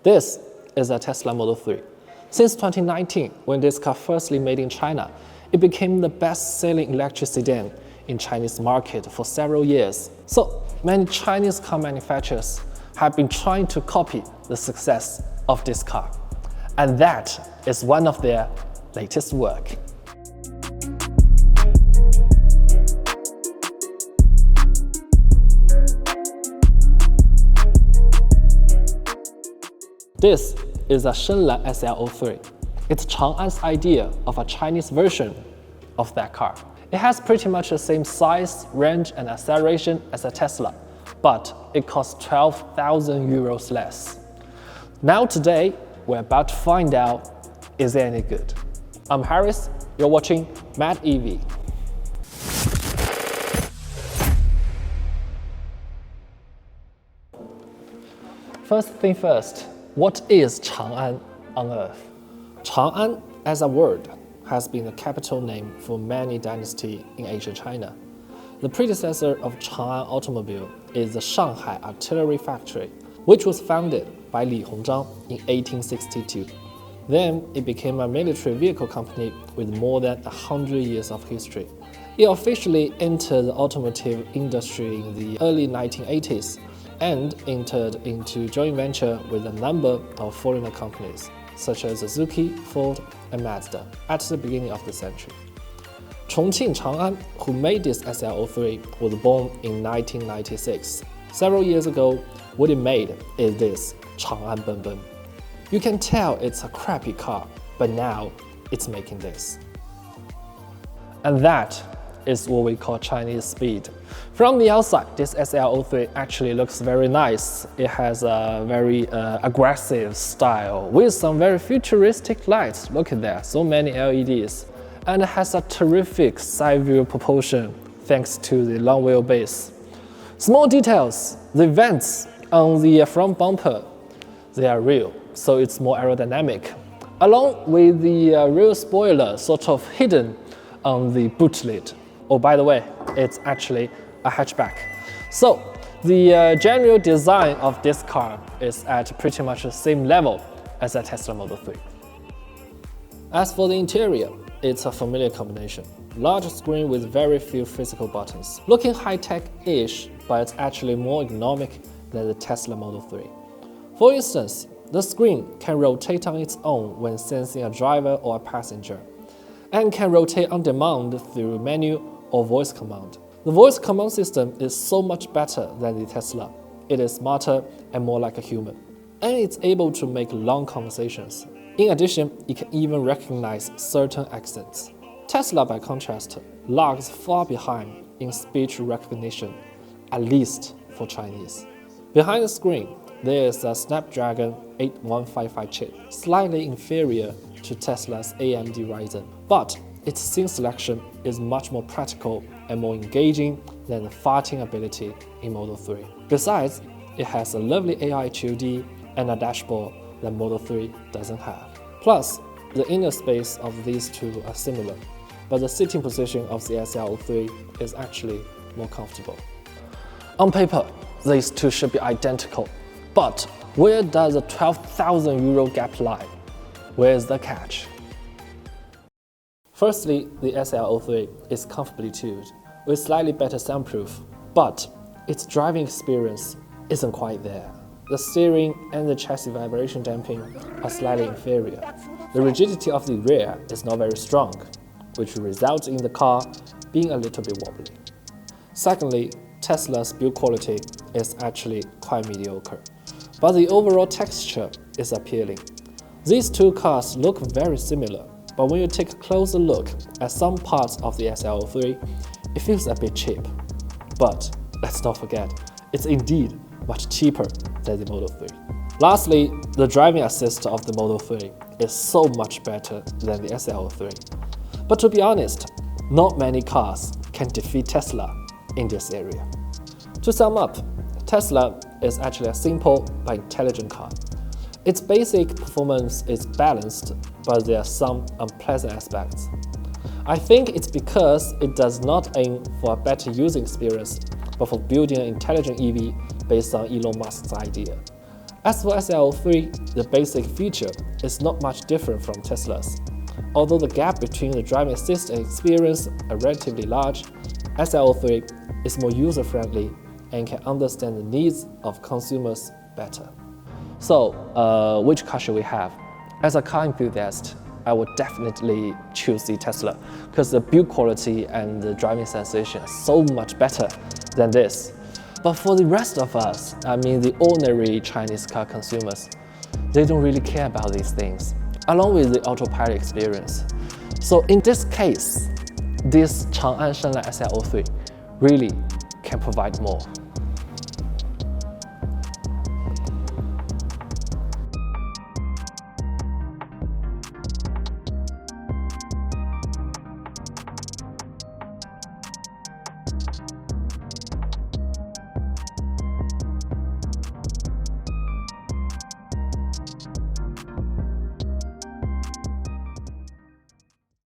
This is a Tesla Model 3. Since 2019, when this car firstly made in China, it became the best-selling electric sedan in Chinese market for several years. So many Chinese car manufacturers have been trying to copy the success of this car. And that is one of their latest work. This is a Shenlan SL03. It's Chang'an's idea of a Chinese version of that car. It has pretty much the same size, range, and acceleration as a Tesla, but it costs 12,000 euros less. Now today, we're about to find out, is it any good? I'm Harris, you're watching Mad EV. First thing first, what is Chang'an on Earth? Chang'an as a word has been a capital name for many dynasties in ancient China. The predecessor of Chang'an Automobile is the Shanghai Artillery Factory, which was founded by Li Hongzhang in 1862. Then it became a military vehicle company with more than 100 years of history. It officially entered the automotive industry in the early 1980s and entered into joint venture with a number of foreign companies, such as Suzuki, Ford, and Mazda, at the beginning of the century. Chongqing Chang'an, who made this SL03, was born in 1996. Several years ago, what it made is this Chang'an Benben. You can tell it's a crappy car, but now it's making this. And that is what we call Chinese speed. From the outside, this SL03 actually looks very nice. It has a very aggressive style with some very futuristic lights. Look at that, so many LEDs. And it has a terrific side view proportion thanks to the long wheelbase. Small details, the vents on the front bumper, they are real, so it's more aerodynamic. Along with the rear spoiler sort of hidden on the boot lid. Oh, by the way, it's actually a hatchback. So the general design of this car is at pretty much the same level as a Tesla Model 3. As for the interior, it's a familiar combination. Large screen with very few physical buttons. Looking high-tech-ish, but it's actually more ergonomic than the Tesla Model 3. For instance, the screen can rotate on its own when sensing a driver or a passenger, and can rotate on demand through menu or voice command. The voice command system is so much better than the Tesla. It is smarter and more like a human, and it's able to make long conversations. In addition, it can even recognize certain accents. Tesla, by contrast, lags far behind in speech recognition, at least for Chinese. Behind the screen, there is a Snapdragon 8155 chip, slightly inferior to Tesla's AMD Ryzen, but its scene selection is much more practical and more engaging than the farting ability in Model 3. Besides, it has a lovely AI HUD and a dashboard that Model 3 doesn't have. Plus, the inner space of these two are similar, but the sitting position of the SL03 is actually more comfortable. On paper, these two should be identical, but where does the 12,000 euro gap lie? Where is the catch? Firstly, the SL03 is comfortably tuned, with slightly better soundproof, but its driving experience isn't quite there. The steering and the chassis vibration damping are slightly inferior. The rigidity of the rear is not very strong, which results in the car being a little bit wobbly. Secondly, Tesla's build quality is actually quite mediocre, but the overall texture is appealing. These two cars look very similar, but when you take a closer look at some parts of the SL03, it feels a bit cheap. But let's not forget, it's indeed much cheaper than the Model 3. Lastly, the driving assist of the Model 3 is so much better than the SL03. But to be honest, not many cars can defeat Tesla in this area. To sum up, Tesla is actually a simple but intelligent car. Its basic performance is balanced, but there are some unpleasant aspects. I think it's because it does not aim for a better user experience, but for building an intelligent EV based on Elon Musk's idea. As for SL3, the basic feature is not much different from Tesla's. Although the gap between the driving assist and experience are relatively large, SL3 is more user-friendly and can understand the needs of consumers better. So, which car should we have? As a car enthusiast, I would definitely choose the Tesla because the build quality and the driving sensation are so much better than this. But for the rest of us, I mean the ordinary Chinese car consumers, they don't really care about these things, along with the autopilot experience. So in this case, this Chang'an Shenlan SL3 really can provide more.